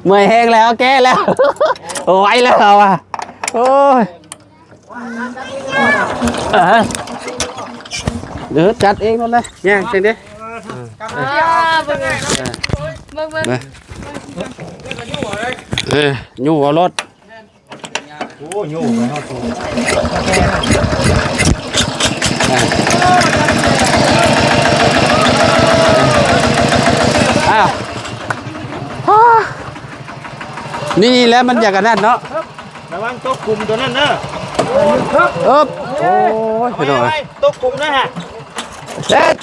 เมื่อยแห้งแล้วแก้แล้วโอ้ยแล้วเราอ่ะโอ้ยเดี๋ยวจัดเองหมดเลยเนี่ยจริงดิยู่เอารถโอ้ยู่ไปเอาตัวอ้าวนี่แล้วมันอยากกันนั่นเนาะระวังตกกลุ่มตัวนั้นนะโอ้ยไปหน่อยตกกลุ่มนะฮะเด็ด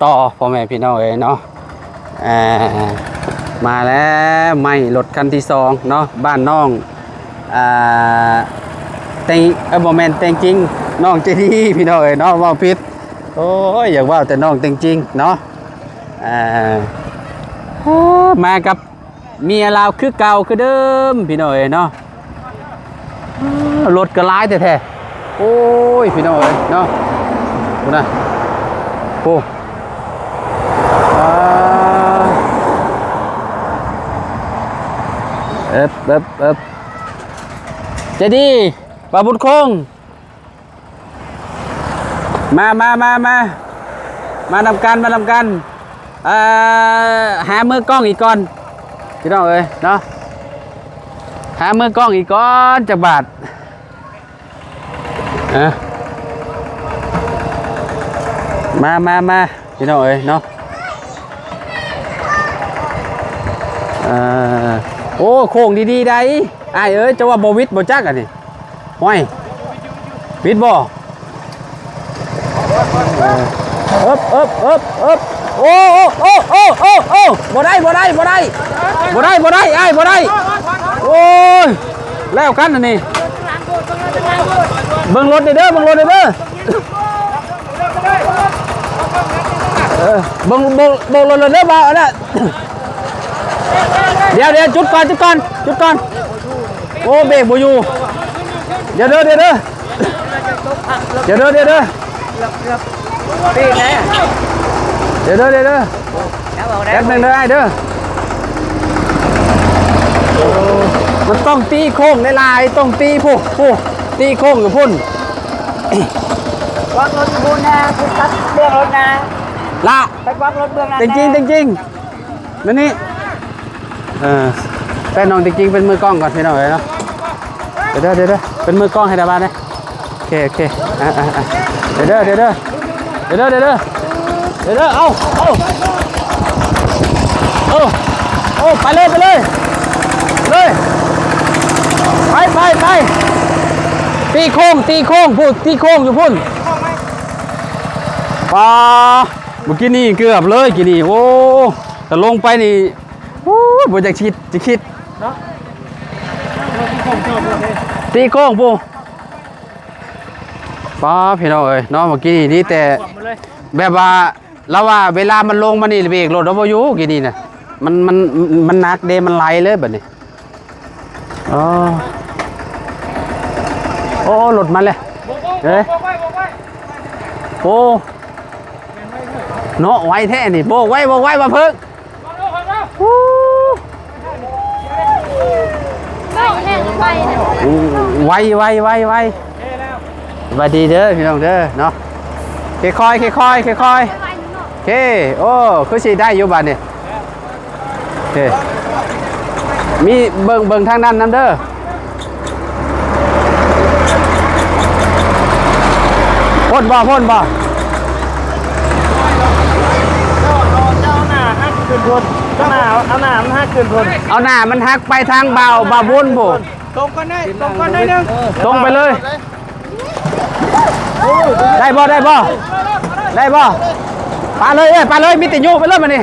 ต่อพ่อแม่พี่น้องเองเนาะมาแล้วไม่รถคันที่2เนาะบ้านน้องแต่งบอแมนแต่งจริงน้องเจดีพี่น้องเอ้ยเนาะว่าผิดโอ้ยอยากว่าแต่น้องแต่งจริงเนาะมากับเมียเราคือเก่าคือเดิมพี่น้องเอ้ยเนาะรถก็ร้ายแท้ๆโอ้ยพี่น้องเอ้ยเนาะดูนะโอ้เจดีปาบุญคงมานำกันหามือกล้องอีกก่อนพี่น้องเอ้ยเนาะหามือกล้องอีกก่อนจะบาทมาพี่น้องเอ้ยเนาะโอ้โค้งดีๆได้ไอ้เอ้ยจะว่าโบวิดโบจักอ่ะนี่ห้อยวิดบ่โอ้บ่ได้ไอ้บ่ได้โอ้ยแล้วกันอันนี้เบิ่งรถเด้อเบิ่งรถเด้อเบิ่งรถเด้อบ่อันน่ะเดี๋ยวจุดก่อนโอ้เบรกบ่อยู่เดี๋ยวปีไหนเดี๋ยวแป๊บนึงเด้อไอ้เด้อมันต้องตีโค้งในลายต้องตีผู้ตีโค้งอยู่พุ่นวางรถบุญนะคุณตัดเบื้องรถนะละไปวางรถเบื้องนะจริงนั่นนี่แต่น้องจริงเป็นมือกล้องก่อนพี่น้องเลยเนาะเดี๋ยวเป็นมือกล้องให้ดาบ้านเลยโอเคเดี๋ยวเอาไปเลยไปตีโค้งพูดตีโค้งอยู่พุ่นปลาเมื่อกี้นี่เกือบเลยกี่นี่โอ้แต่ลงไปนี่โอ้บนจะคิดเนาะตีโค้งปูป้าพี่น้องเอ้ยเนาะเมื่อกี้นี่แต่แบบว่าเราว่าเวลามันลงมานี่เบรกรถเราบ่อยู่กี่นี่นะมันหนักเดมันไหลเลยแบบนี้โอ้รถมาเลยเฮ้ยโอ้เนาะไวแท้นี่โบกไว้มาเพิ่งไวสวัสดีเด้อพี่น้องเด้อเนาะค่อยโอเคโอ้คือสิได้อยู่บ้านนี่โอเคมีเบิ่งทางนั้นนำเด้อพ่นบ่เจ้าหน้าฮักขึ้นพนเจ้าหน้าเอาหน้ามันฮักขึ้นพนเอาหน้ามันฮักไปทางบ่าวบุญผู้ตรงกันได้นึงตรงไปเลยได้บ่ปาเลยมีแต่โยไปเลยมานี่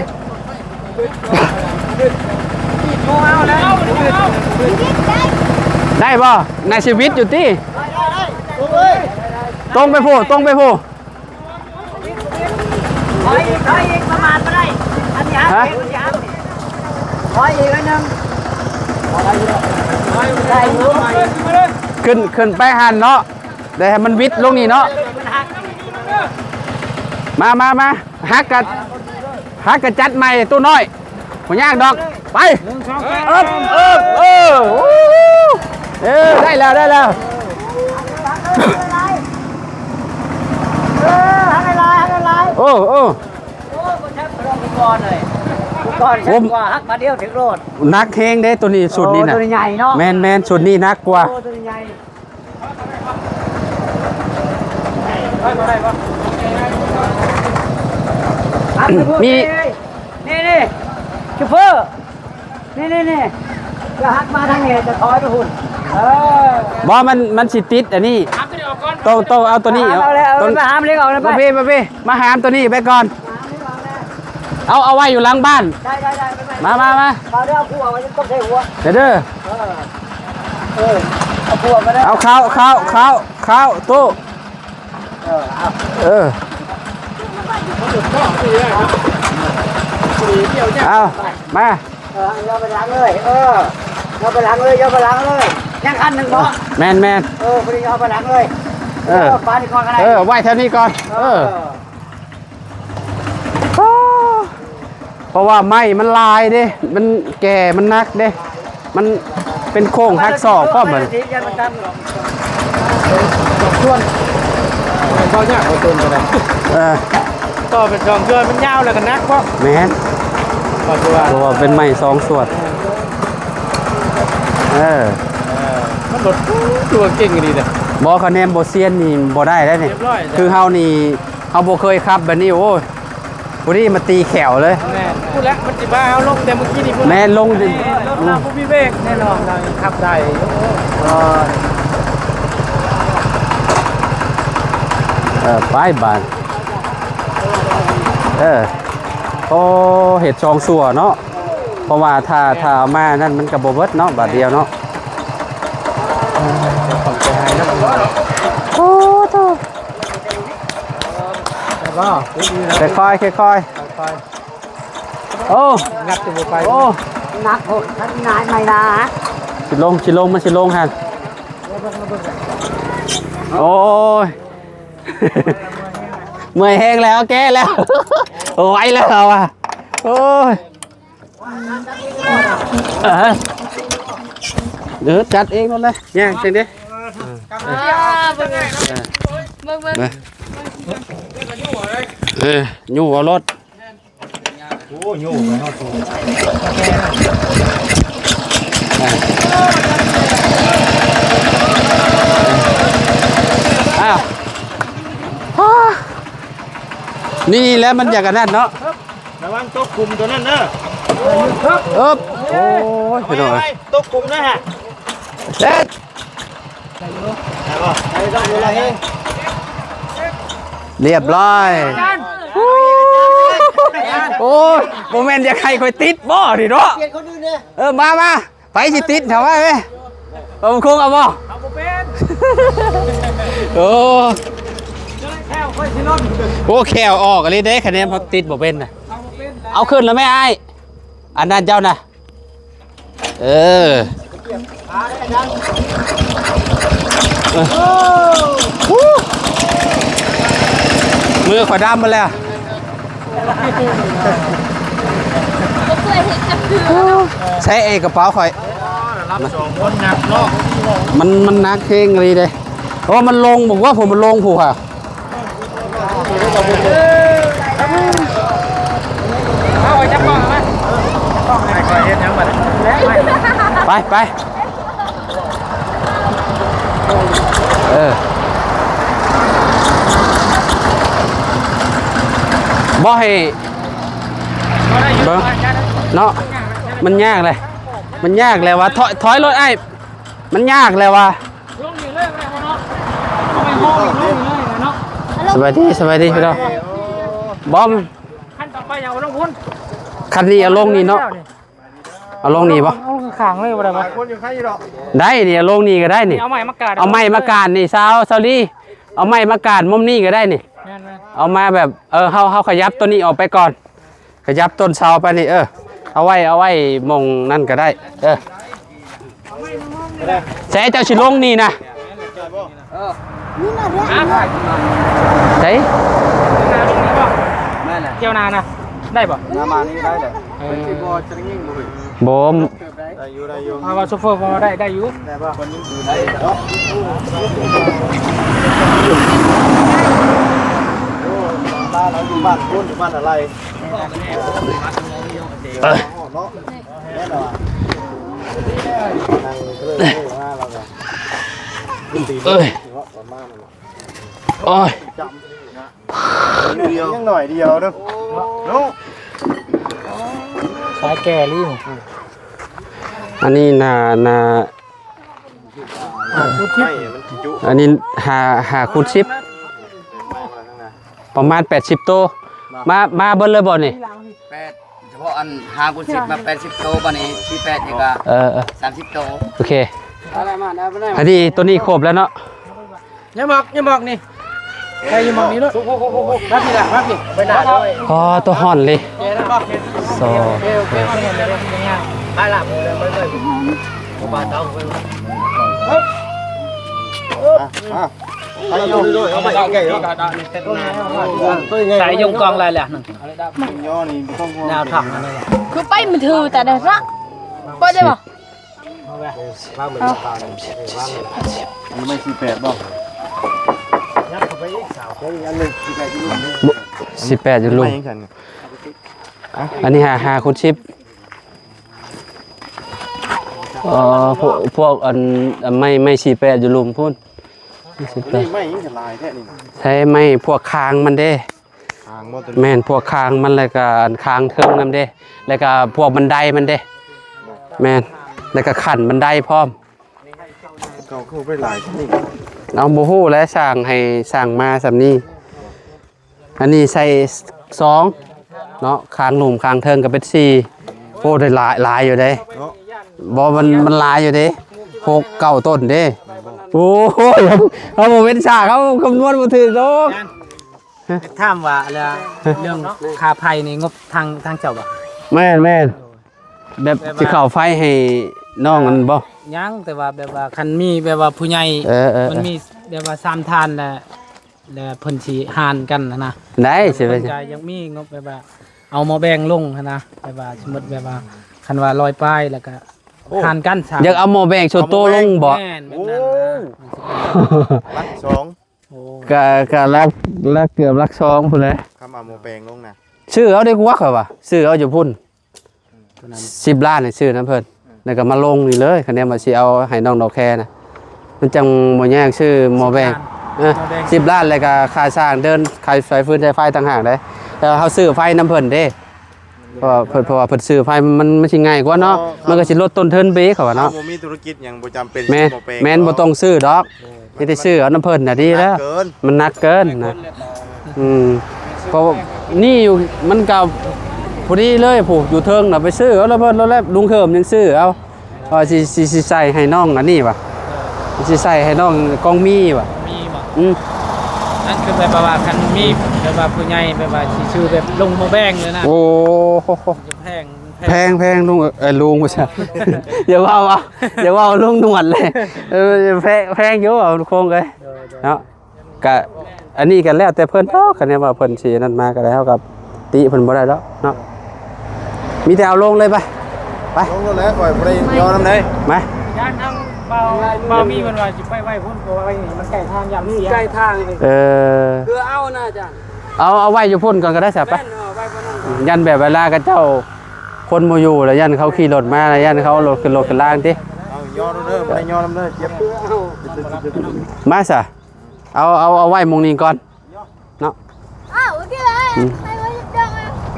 ได้บ่ในชีวิตอยู่ที่ตรงไปผู้ถอยอีกประมาณไม่ได้ ฮะ ขออีกอันหนึ่งได้รู้ ขึ้นไปหันเนาะเดี๋ยวให้มันวิดลงนี่เนาะมาฮักกันจัดใหม่ตัวน้อยหัวยากดอกไปได้แล้ว ทำอะไรโอ้ก่อนเลยก่อนฉันว่าฮักมาเดียวถึงโรด นักเฮงเด้ตัวนี้สุดนี้นะ ตัวใหญ่เนาะ แมนสุดนี้นักกว่า ตัวใหญ่มี นี่ชูเปอร์นี่จะฮักมาทางนี้จะถอยไปหุ่นบอมันสิติดอันนี้ต้องเอาตัวนี้ เอาเลยเอามาหามเลี้ยงออกเลย มามาหามตัวนี้ไปก่อนเอาไว้อยู่หลังบ้าน ได้มาเอาเดี๋ยวเอาคู่เอาไว้ต้องใช้หัว เด้อเอาคู่มาได้เอาข้าวตู้เอามาเราไปล้างเลยเราไปล้างเลยยังคันหนึ่งบ่แมนพอดีเอาไปล้างเลยปลาที่คอกันได้ไว้แถวนี้ก่อนเพราะว่าไม้มันลายเด้มันแก่มันนักเด้มันเป็นโค้งหักศอกก็เหมือนส่วนเขาเนี่ยเอาต้นไปเลยต่อเป็นสองส่วนมันยาวแล้วกันนักเพราะแมนเพราะว่าเป็นไม้2 ส่วนมันหลดตัวเก่งดีเลยบอคะแนนบเซียนนี่บได้แล้วนี่คือเฮานี่เฮาบ่เคยขับแบบนี้โอ้ยวันนี้มาตีแขวเลยแม่พูดแล้วมันจะบ้าเอาลงแต่เมื่อกี้นี่แม่ลงดิเราผู้พิเวกแน่นอนเราขับได้ไปบ้านโอ้เห็ดช่องสัวเนาะเพราะว่าถ้าเอามานั่นมันก็บ่เบิดเนาะบาทเดียวเนาะโอ้โธ่ค่อยโอ้งัดตัวไปโอ้นักโหดท่านนายไม่นะสิลงมันสิลงฮะโอ้ยเมื่อยแห้งแล้วแก้แล้วโอ้ยแล้วอ่ะโอ้ยเดี๋ยวจัดเองหมดเลยย่างจริงดิยู่เอารถโอ้ยู่ไปเอาตัวอ้าวนี่แล้วมันอยากกันนั่นเนาะระวังตกกลุ่มตัวนั้นเนอะโอ้ยไปหน่อยตกกลุ่มนะฮะเด็ดเรียบร้อยโอ้ยโมเมนต์อยากใครคอยติดบ่ดิเนาะมาไปสิติดเถอะว่าไหมคงเอาบ่โอ้แขวออกอะไรได้คะแนนพอติดบ่เป็นนะเอาขึ้นแล้วไม่ไออันนั้นเจ้านะมือขวาดำมาแล้วใช้กระเป๋าข่อยรับสองคนหนักเนาะมันนักเข่งอะไรเลยเพราะมันลงบอกว่าผมมันลงผูกค่ะเอาไปจับกล้องไหมกล้องไหนคอยเห็นยังไงไปบ่ให้เนาะมันยากเลยว่าถอยรถไอ้มันยากเลยว่าสบายดีพี่น้องบอมขั้นต่อไปอย่าลงพุ่นคันนี้เอาลงนี่เนาะเอาลงนี่ปะเอาขางเลยอะไรบ้างคนอยู่ข้างยี่ดอกได้เนี่ยลงนี่ก็ได้นี่เอาไม้มากาดนี่ซาวลี่เอาไม้มากาดมุมนี่ก็ได้นี่เอามาแบบเขาขยับตัวนี้ออกไปก่อน ขยับต้นเสาไปนี่เอาไว้มองนั่นก็ได้ใช้เจ้าชิลงนี่นะใช้ เที่ยวนานะได้ป่ะ น้ำมานี่ได้เลย โบม เอาว่าโซเฟอร์พอได้อยู่ ได้ป่ะคนยิ่งดูได้ บ้านเราอยู่บ้านคุณอยู่บ้านอะไรเนาะแน่นอนนั่งเรื่องว่าเราแบบโอ้ยยังหน่อยเดียวเด้อนุ๊ก สายแก่ริม อันนี้นาอันนี้หาคูณ10ประมาณ80โตมาเบิ่เลยบ่นี่ 8เฉพาะอัน5คูณ10มา80โตบัดนี้ที่8นี่ก็30โต โอเคอันนี้ตัวนี้ครบแล้วเนาะ อย่าบอกนี่ใครอย่าบอกนี่ด้วยรับพี่ละรับพี่ไปหน้าด้วย อ๋อตัวห่อนเลย เจ๊นะบอก โซ ไปละบ้านเต้าสายยงกองอะไรแหละแนวถังอะไร คือไปมันถือแต่เดี๋ยวนะไปได้ป่ะ ไม่48บ่ 18อยู่ลุงอันนี้หาคูณ10พวกอันไม่48อยู่ลุมพุ่น ไม่ยิ่งจะลายแท้นี่ ใช้ไม้พวกคางมันเด้แม่นพวกคางมันแล้วก็อันคางเทิงนำเด้แล้วก็พวกบันไดมันเด้แม่นแล้วก็ขันบันไดพร้อม เขาเข้าไปลายที่นี่ เอาบ่ฮู้และสร้างให้สร้างมาสำนี้อันนี้ใส่2เนาะคางหลุมคางเทิงก็เป็น4โอ้ได้หลายอยู่เด้บ่มันหลายอยู่เด้6 9ต้นเด้โอ้ยเขาบ่เป็นฉากเขาคำนวณบ่ถูกดอก ถามว่าอะไรเรื่องค่าไฟในงบทางเจ้าบ่ แม่นแบบสิเข้าไฟให้น้องมันบ่ ยังแต่ว่าแบบว่าคันมีแบบว่าผู้ใหญ่มันมีแบบว่า3ทานแล้วเพิ่นสิหารกันนะ ได้สิไป เพิ่นก็ยังมีงบแบบว่าเอามาแบ่งลงนะแบบว่าสมมุติแบบว่าคันว่า100ป้ายแล้วก็หารกัน3 อยากเอาหม้อแบ่งโชโตลงบ่ แม่นแบบนั้นนะ 2 โอ้ ก็ลักเกือบลัก2พุ่นเลย คำเอาโมแปลงลงนะ ชื่อเอาได้กว่าเขาว่าชื่อเอาอยู่พุ่น10ล้านนี่ชื่อนั้นเพิ่นแล้วก็มาลงนี่เลยคะแนนว่าสิเอาให้น้องดอกแคนะมันจังบ่ยากชื่อหม้อแบ่ง10ล้านแล้วก็ค่าสร้างเดินค่าไฟฟืนใช้ไฟต่างหากเด้แต่เฮาซื้อไฟนำเพิ่นเด้เพราะว่าเพิ่นซื้อไฟมันสิง่ายกว่าเนาะมันก็สิลดต้นทุนไปเขาว่าเนาะ โมมีธุรกิจอย่างบ่จำเป็น แม่นบ่ต้องซื้อดอกมีแต่ซื้อเอาน้ำเพิ่นน่ะดีแล้ว เกิน มันหนักเกินนะเพราะว่านี่อยู่มันก็พอดีเลยผู้อยู่เทิงน่ะไปซื้อเอาแล้วเพิ่นแล้วลุงเคิมยังซื้อเอาสิใส่ให้น้องอันนี้ว่ะสิใส่ให้น้องกองมีว่ะ มีบ่นั่นคือแบบว่าคันมีแบบว่าผู้ใหญ่แบบว่าสิซื้อแบบลงมาแบ่งเลยนะ โอ้โห แพง ลุงลุงว่าซะอย่าว่าลุงหนวดเลยแพงอยู่เอาโคงเลยเนาะก็อันนี้กันแล้วแต่เพิ่นเนาะคันนี้ว่าเพิ่นสินั่นมาก็แล้วกับติเพิ่นบ่ได้แล้วเนาะมีแต่เอาลงเลยไปลงแล้วปล่อยบ่ได้ยอมนำได้ มา ย่านทางเบามีมันว่าสิไปไว้พุ่นไว้นี่มันใกล้ทางยามเสียใกล้ทาง คือเอานะจ้ะ เอาไว้อยู่พุ่นก่อนก็ได้ซะไปยันแบบเวลากับเจ้าคนบ่อยู่แล้วยันเขาขี่รถมาแล้วยันเขารถขึ้นรถขึ้นล่างติ เอายอมเด้อบ่ได้ยอมเด้อเจ็บ มาซะเอาไว้หมองนี้ก่อนเนาะ อ้าวที่ไรใครว่าจ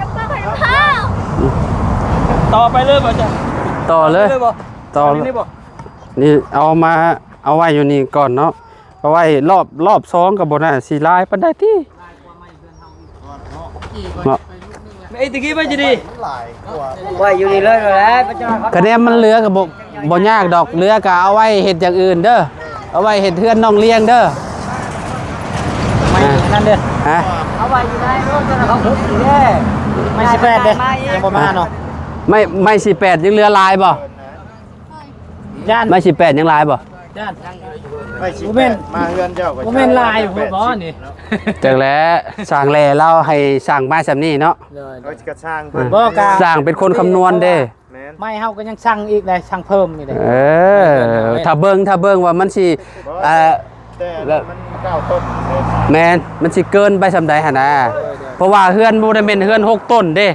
ะปาไข่ข้าว ต่อไปเลยบ่จ้ะ ต่อเลยต่อ นี่บ่ นี่เอาไว้อยู่นี่ก่อนเนาะเอาไว้รอบ2ก็บ่น่าสิลายปานใดติเนาะ ไอ้ตะกี้ว่าจะดี ไว้อยู่นี่เลยแล้วพระเจ้าครับ คะแนนมันเหลือก็บ่ยากดอกเหลือก็เอาไว้เฮ็ดอย่างอื่นเด้อเอาไว้เฮ็ดเฮือนน้องเลี้ยงเด้อ ไม่นั่นเด้อ ฮะ เอาไว้อยู่ในรถจะเขาทุบอยู่เด้ ไม่18เด้ยังบ่มาเนาะ ไม่18ยังเหลือลายบ่ ย่าน ไม่18ยังลายบ่ ย่าน ไม่ชิแม่นมาเฮือนเจ้าก็ บ่แม่นลายอยู่บ่นี่ จังแล้วสร้างแลเล่าให้สร้างมาซำนี้เนาะ เขากระช่างเพิ่น บ่กะ สร้างเป็นคนคำนวณเด้ แม่น ไม่เฮาก็ยังสั่งอีกได้สั่งเพิ่มอีกได้ ถ้าเบิ่งว่ามันสิแต่มัน9ต้นเลย แม่นมันสิเกินไปซำใดหั่นน่ะเพราะว่าเฮือนบ่ได้เป็นเฮือน6ต้นเด้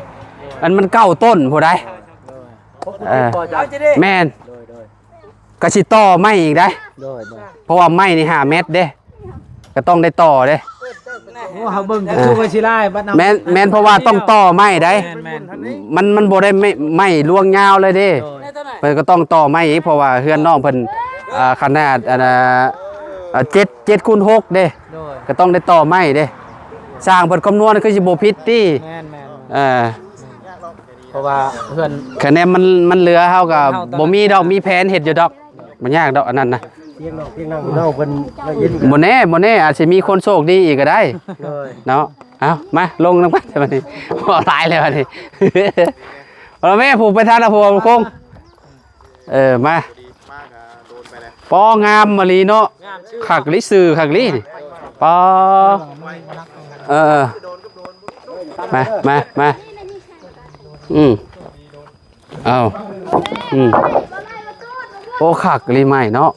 มัน9ต้นผู้ใดแม่นก็สิต่อไม้อีกได้เพราะว่าไม้นี่5เมตรเด้ก็ต้องได้ต่อเด้ โอ้เฮาเบิ่งจะสู้กับสิลายบัดนำ แม่นเพราะว่าต้องต่อไม้ได้ แม่น มันบ่ได้ไม่ลวงยาวเลยเด้เพิ่นก็ต้องต่อไม้อีกเพราะว่าเฮือนน้องเพิ่นขนาด7คูณ6เด้ก็ต้องได้ต่อไม้เด้สร้างเพิ่นคำนวณคือสิบ่ผิดติ แม่น ๆ เพราะว่าเพื่อน คะแนนมันเหลือเฮาก็บ่มีดอกมีแผนเฮ็ดอยู่ดอกบ่ยากดอกอันนั้นนะ เพียงนั่งเล่าเพิ่นละเอียด บ่แน่อาจสิมีคนโชคดีอีกก็ได้เนาะเอามาลงนำกันบัดนี้บ่ตายเลยบัดนี้เอาแม่ผูกไปทานละผูกคงมา มากโดนไปแล้ว ปองามมะลีเนาะคักลิซื่อคักลินี่ปอมาเอาโอ้คักลิใหม่เนาะ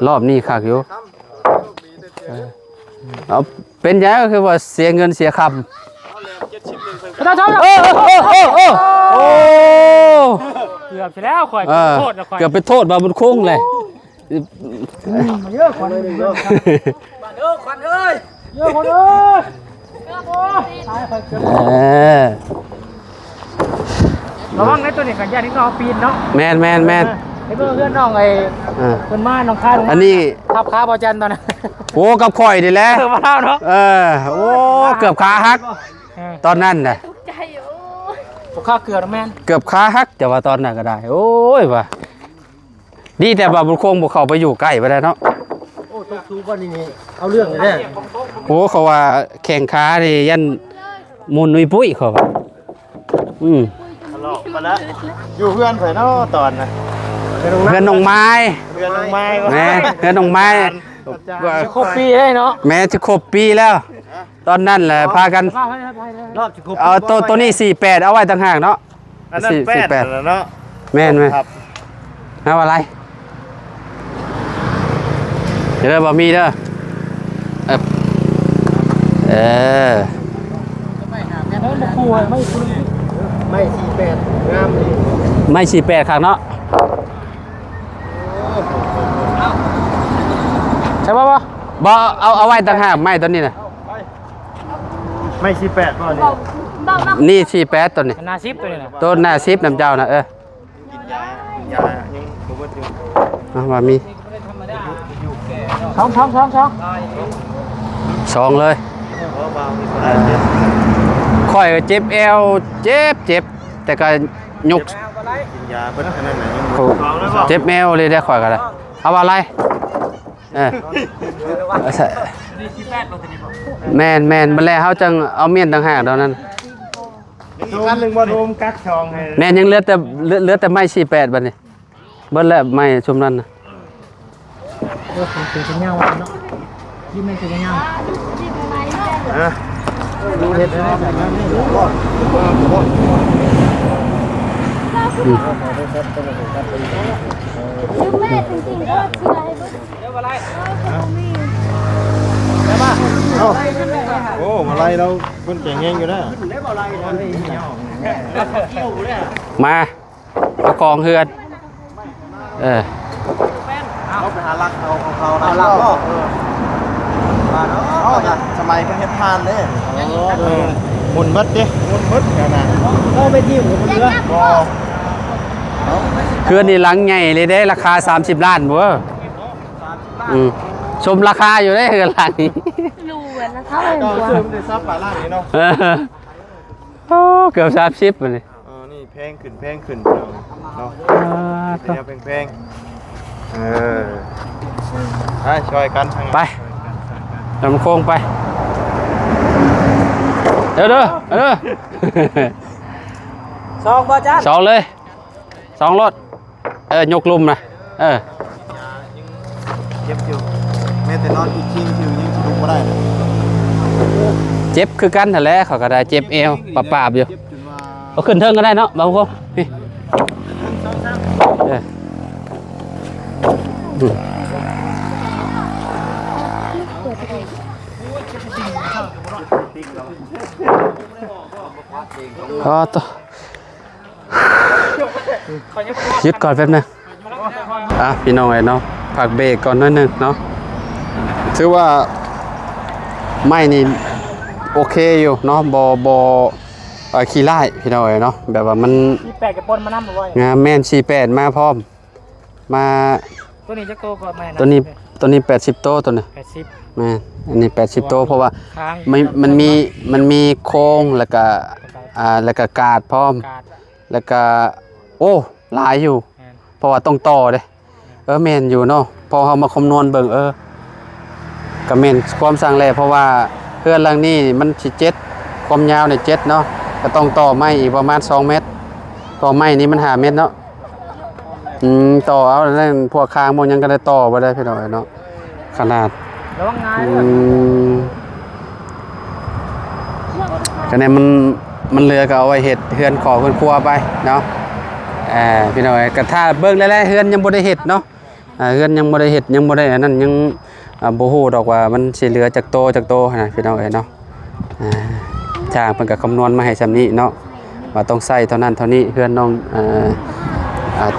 รอบนี้คักอยู่เอาเป็นยังก็คือว่าเสียเงินเสียคำโอ้ เกือบไปแล้วข่อยโทษนะข่อย เกือบไปโทษบาบุญคุ้งเลย เยอะกว่านี้เยอะควันเอ้ยเยอะคนเอ้ย ระวังในตัวนี้กันย่านี่ก็เอาปีนเนาะ แมน ไอ้เพื่อนน้องไอ้เพิ่นมาน้องคาย อันนี้ ทับขาบ่จันตอนนั้น โอ้กับข่อยดีแหล้ว มาเท่าเนาะ โอ้เกือบขาหักตอนนั้นน่ะ ใจอยู่ บ่ค่าเกลือแม่น เกือบขาหักแต่ว่าตอนนั้นก็ได้โอ้ยว่ะดีแต่บาบุญคุ้งบ่เข้าไปอยู่ใกล้ไปได้เนาะ โอ้ต้องสู้บ่นี่เอาเรื่องเลยเด้ โอ้เขาว่าแข่งขานี่ยันมุนนุยปุ้ยเขาว่าทะเลาะมาแล้วอยู่เพื่อนเพิ่นเนาะตอนน่ะ เพื่อนน้องไม้ เพื่อนลงไม้ แม่เพื่อนน้องไม้ ครบปีได้เนาะ แม่จะครบปีแล้ว ตอนนั้นแหละพากัน รอบสิครบ เอาตัวนี้48เอาไว้ต่างหากเนาะ อันนั้น8แล้วเนาะ แม่นไหม ครับ เอาอะไรเดี๋ยวบ่มีเด้อเออ ไม่48งามนี่ ไม่48ครับเนาะใช่ป่ะบ่เอาไว้ต่างหากไม่ตัวนี้นะ ไม่18บ่นี่ เบาๆ นี่48ตัวนี้ นาซิปตัวนี้นะ ตัวหน้าซิปน้ำเจ้านะกินยายังบ่เบิดอยู่ เอาว่ามี ท้อง สองเลย เพราะว่ามีคนได้เจ็บ ค่อยก็เจ็บเอวเจ็บแต่ก็ยก กินยาเพิ่นอันนั้นน่ะยังบ่เอาเลยบ่ เจ็บแมวเลยได้ข่อยกันเลยเอาอะไรแม่นมาแล้วเขาจังเอาเมียนต่างหากตอนนั้น อีกอันหนึงบ่รวมกักช่องให้ แม่นยังเหลือแต่ไม้48บัดนี้เบิดแล้วไม้ชุมนั้นนะ เป็นเงาเนาะยิ้มเป็นเงา ฮะ ดูเฮ็ดได้ คือแม่จริงๆก็เชื่อให้เบิ่ง เดี๋ยวอะไร โอ้มาไล่เราเพิ่นเก่งเองอยู่นะ มาเอากองเฮือนเขาไปหารักเอาของเขาเอารักก็มาเนาะสมัยเพิ่นเฮ็ดทานเด้หมุนเบิดดิหมุนเบิดกันน่ะ ก็ไปยิ้มกับเรือ บ่ เฮือนนี่หลังใหญ่เลยได้ราคา30ล้านบ่ชมราคาอยู่ได้เฮือนหลังนี้ รู้นะเขาเห็น ก็ ว่า ซื้อได้ซับปลาล่างนี่เนาะ โอ้เกือบ30บัดนี้ นี่แพงขึ้นเนาะเนี่ยแพงไปช่วยกันทาง ไปลำโค้งไป เด้อซองบ่จ้า สองเลยสองรถยกลุมนะเจ็บอยู่แม้แต่นอนอีกทีคิวยังลุกบ่ได้ เจ็บคือกันนั่นแหละเขาก็ได้เจ็บเอวปาบๆอยู่เอาขึ้นเทิงก็ได้เนาะบางคนนี่ต่อยึดก่อนแป๊บนึงพี่น้องเนาะพักเบรกก่อนนิดนึงเนาะถือว่าไม่นี่โอเคอยู่เนาะบขี้ไล่พี่น้องเนาะแบบว่ามัน48กับปนมานำบ่อย งามแม่น48มาพร้อมมา ตัวนี้จักโตก่อนแม่นะตัวนี้80โตตัวนี้80แม่นอันนี้80โตเพราะว่า ค้าง มันมีโค้งแล้วก็แล้วก็กาดพร้อมแล้วก็โอ้หลายอยู่เพราะว่าต้องต่อเด้แม่นอยู่เนาะพอเฮามาคำนวณเบิ่งก็แม่นความสร้างแลเพราะว่าเพื่อนหลังนี้มันสิ7ความยาวเนี่ย7เนาะก็ต้องต่อไม้อีกประมาณ2เมตรต่อไม้นี้มัน5เมตรเนาะต่อเอานั่นพวกคางบ่ยังก็ได้ต่อบ่ได้พี่น้องเนาะขนาดระวังง่ายก็เนี่ยมันเหลือก็เอาไว้เฮ็ดเฮือนขอเฮือนครัวไปเนาะพี่น้องก็ถ้าเบิ่งแล้วเฮือนยังบ่ได้เฮ็ดเนาะเฮือนยังบ่ได้เฮ็ดยังบ่ได้อันนั้นยังบ่ฮู้ดอกว่ามันสิเหลือจักโตนะพี่น้องเนาะจ้างเพิ่นก็คำนวณมาให้ซำนี้เนาะว่าต้องใช้เท่านั้นเท่านี้เฮือนน้อง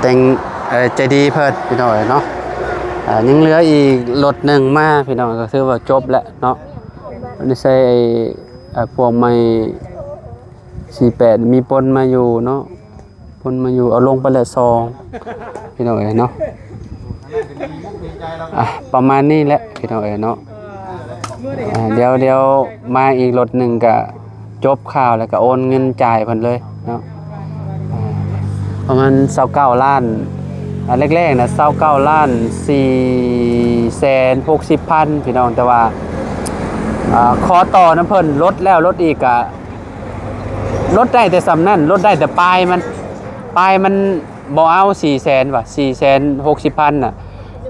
แต่งใจดีเพิ่นพี่น้องเนาะยังเหลืออีกรถหนึ่งมาพี่น้องก็ถือว่าจบแล้วเนาะนี่ใส่พวกไม้48มีปนมาอยู่เนาะปนมาอยู่เอาลงไปแล้ว2พี่น้องเนาะประมาณนี้แหละพี่น้องเนาะเดี๋ยวมาอีกรถหนึ่งก็จบข่าวแล้วก็โอนเงินจ่ายเพิ่นเลยเนาะประมาณ29ล้านแรกๆนะ29ล้าน460,000พี่น้องแต่ว่าขอต่อน้ำเพิ่นลดแล้วลดอีกก็ลดได้แต่สำนั่นลดได้แต่ปลายมันบ่เอา400,000ว่ะ460,000น่ะ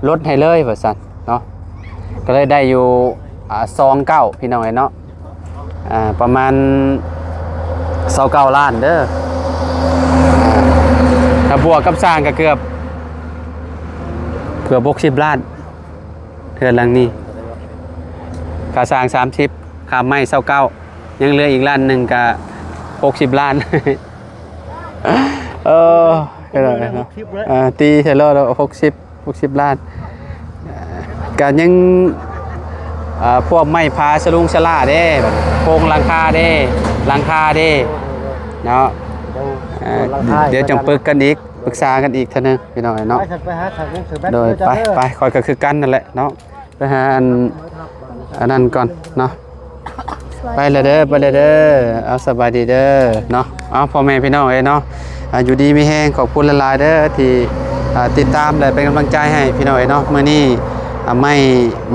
ลดให้เลยว่าซั่นเนาะก็เลยได้อยู่29พี่น้องเนาะประมาณ29ล้านเด้อถ้าบวกกับสร้างก็เกือบ60ล้านเทือนหลังนี้ค่าสร้าง30ค่าไม้29ยังเหลืออีกล้านหนึ่งก็60ล้านเท่าไหร่เนาะตีเท่าไหร่แล้ว60ล้านก็ยังพวกไม้พาสลุงสลาเด้โครงหลังคาเด้เนาะเดี๋ยวจังปรึกษากันอีกทีนึงพี่น้องเนาะโดยไปคอยก็คือกันนั่นแหละเนาะไปหาอันนั้นก่อนเนาะไปเลยเด้อเอาสบายดีเด้อเนาะเอาพ่อแม่พี่น้องเนาะอยู่ดีมีแห้งขอบคุณหลายๆเด้อที่ติดตามและเป็นกำลังใจให้พี่น้องเนาะมื้อนี้ไม่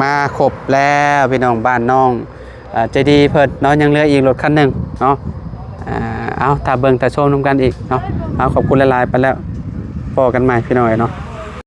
มาครบแล้วพี่น้องบ้านน้องใจดีเพิ่นเนาะยังเหลืออีกรถคันหนึ่งเนาะเอาถ้าเบิ่งถ้าชมนำกันอีกเนาะเอาขอบคุณหลายๆไปแล้วพอกันใหม่พี่น้องเนาะ